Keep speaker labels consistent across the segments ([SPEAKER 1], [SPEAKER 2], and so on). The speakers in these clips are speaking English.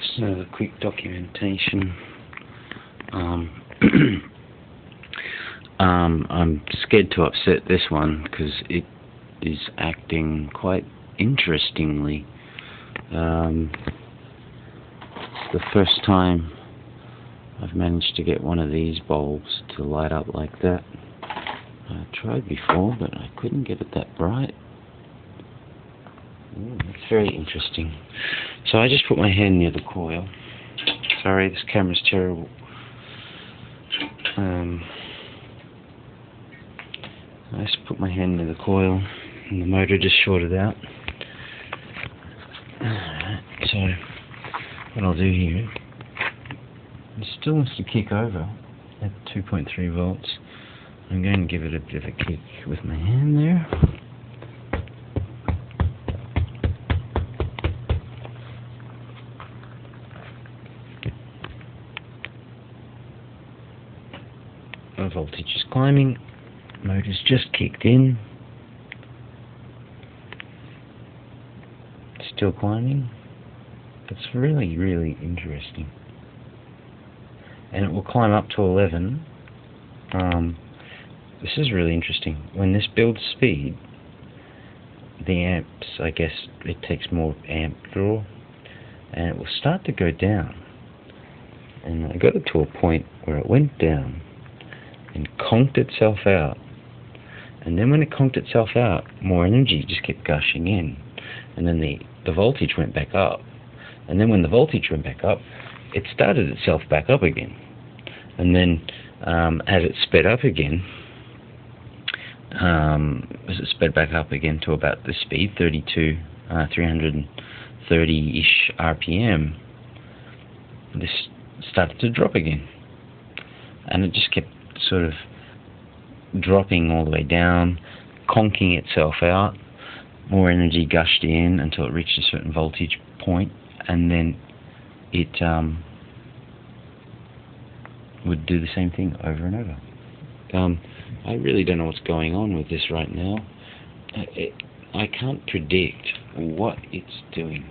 [SPEAKER 1] Just a quick documentation. I'm scared to upset this one because it is acting quite interestingly. It's the first time I've managed to get one of these bulbs to light up like that. I tried before, but I couldn't get it that bright. It's very interesting. So I just put my hand near the coil. Sorry, this camera's terrible. I just put my hand near the coil and the motor just shorted out. So what I'll do here, it still wants to kick over at 2.3 volts. I'm going to give it a bit of a kick with my hand there. The voltage is climbing, motor's just kicked in, still climbing. It's really, really interesting. And it will climb up to 11. This is really interesting. When this builds speed, the amps, I guess it takes more amp draw, and it will start to go down. And I got it to a point where it went down and conked itself out. And then when it conked itself out, more energy just kept gushing in. And then the voltage went back up. And then when the voltage went back up, it started itself back up again. And then as it sped up again, as it sped back up again to about the speed, 330-ish RPM, this started to drop again. And it just kept sort of dropping all the way down, conking itself out. More energy gushed in until it reached a certain voltage point, and then it would do the same thing over and over. I really don't know what's going on with this right now. I can't predict what it's doing.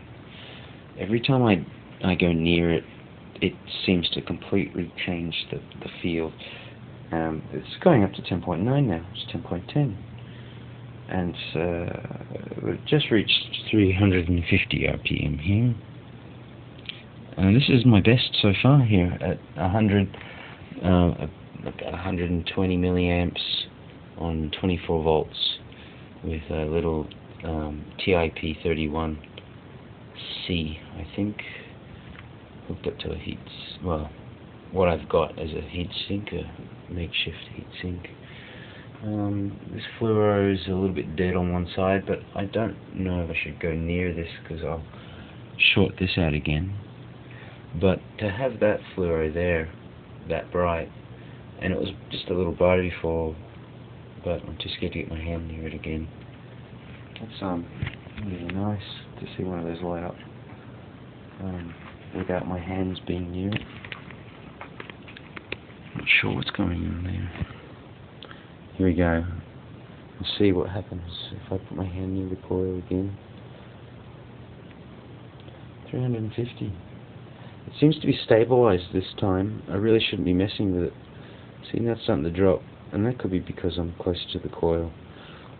[SPEAKER 1] Every time I go near it, it seems to completely change the field. It's going up to 10.9 now. It's 10.10, and we've just reached 350 RPM here. And this is my best so far here at 120 milliamps on 24 volts with a little TIP31C, I think, hooked up to a what I've got as a heat sink, a makeshift heat sink. This fluoro is a little bit dead on one side, but I don't know if I should go near this because I'll short this out again. But to have that fluoro there, that bright, and it was just a little brighter before, but I'm too scared to get my hand near it again. That's really nice to see one of those light up without my hands being near it. Not sure what's going on there. Here we go. We'll see what happens if I put my hand near the coil again. 350. It seems to be stabilized this time. I really shouldn't be messing with it. See, now it's starting to drop, and that could be because I'm close to the coil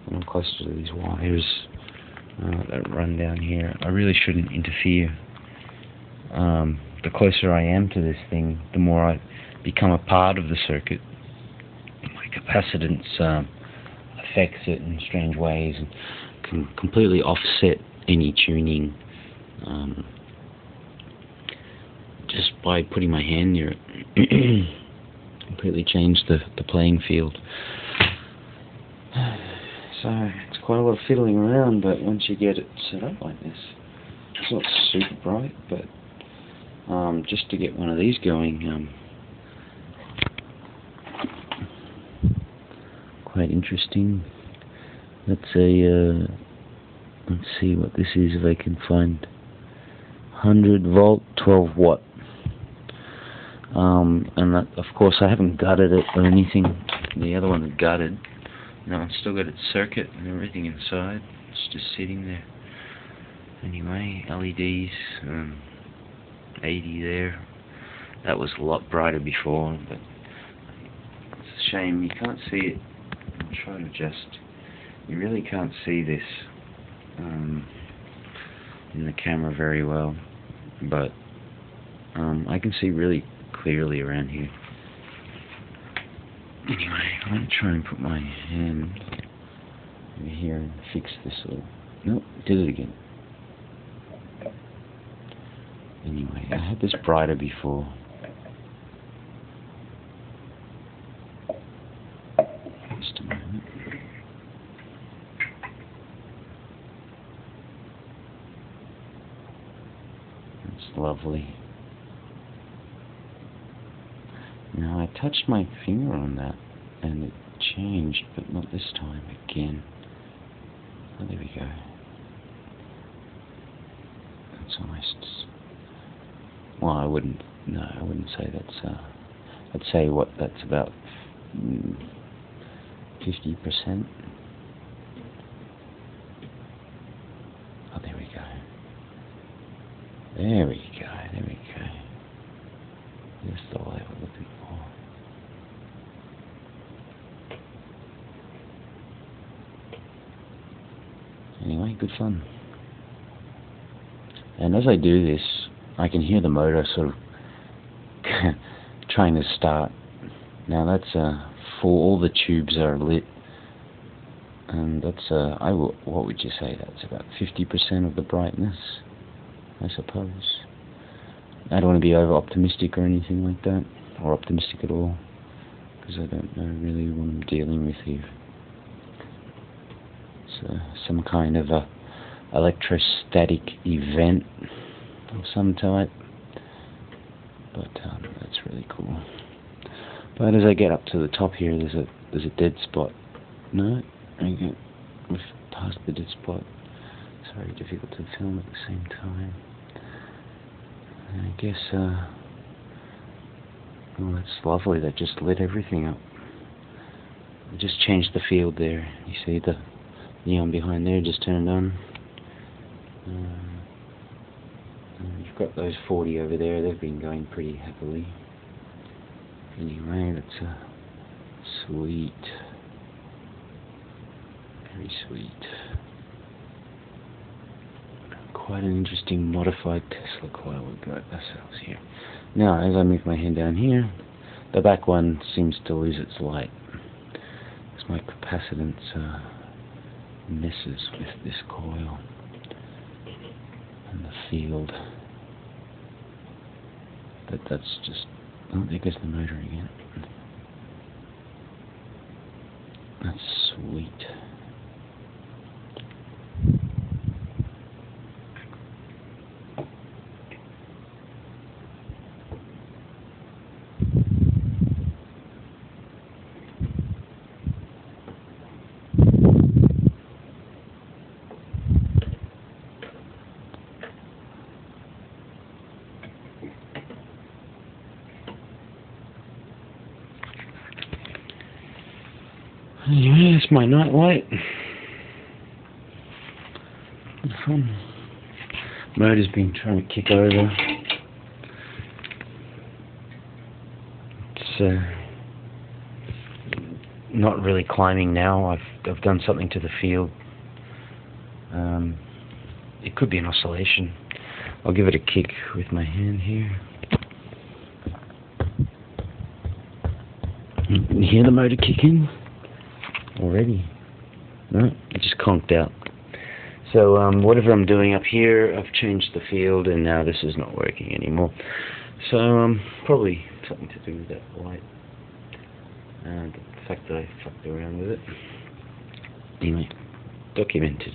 [SPEAKER 1] and I'm closer to these wires that run down here. I really shouldn't interfere. The closer I am to this thing, the more I become a part of the circuit. My capacitance affects it in strange ways and can completely offset any tuning just by putting my hand near it. Completely change the playing field. So it's quite a lot of fiddling around, but once you get it set up like this, it's not super bright, but just to get one of these going, quite interesting. Let's see what this is, if I can find 100 volt 12 watt. And that, of course, I haven't gutted it or anything. The other one's gutted. No, it's still got its circuit and everything inside. It's just sitting there. Anyway, LEDs, 80 there. That was a lot brighter before, but it's a shame you can't see it. I'll try to adjust. You really can't see this in the camera very well, but I can see really clearly around here. Anyway, I'm going to try and put my hand over here and fix this little... Nope, did it again. Anyway, I had this brighter before. Just a moment. It's lovely. Now I touched my finger on that and it changed, but not this time again. Oh, there we go. That's almost... Well, I wouldn't say that's... I'd say that's about 50%. Oh, there we go. There we go, there we go. Just the way we're looking for. Anyway, good fun. And as I do this, I can hear the motor sort of trying to start. Now that's full, all the tubes are lit, and that's what would you say, that's about 50% of the brightness, I suppose. I don't want to be over optimistic or anything like that, or optimistic at all, because I don't know really what I'm dealing with here. It's some kind of a electrostatic event of some type, but that's really cool. But as I get up to the top here, there's a dead spot. No, we've passed the dead spot. It's very difficult to film at the same time. And I guess, well, that's lovely. That just lit everything up. I just changed the field there. You see the neon behind there just turned on. You've got those 40 over there. They've been going pretty heavily. Anyway, that's sweet. Very sweet. Quite an interesting modified Tesla coil we've got ourselves here. Now, as I move my hand down here, the back one seems to lose its light. Because my capacitance messes with this coil and the field. But that's just... Oh, there goes the motor again. That's sweet. Anyway, that's my night light. Good fun. Motor's been trying to kick over. It's not really climbing now. I've done something to the field. It could be an oscillation. I'll give it a kick with my hand here. You can hear the motor kicking already. No, it just conked out. So whatever I'm doing up here, I've changed the field and now this is not working anymore. So probably something to do with that light and the fact that I fucked around with it. Anyway, documented.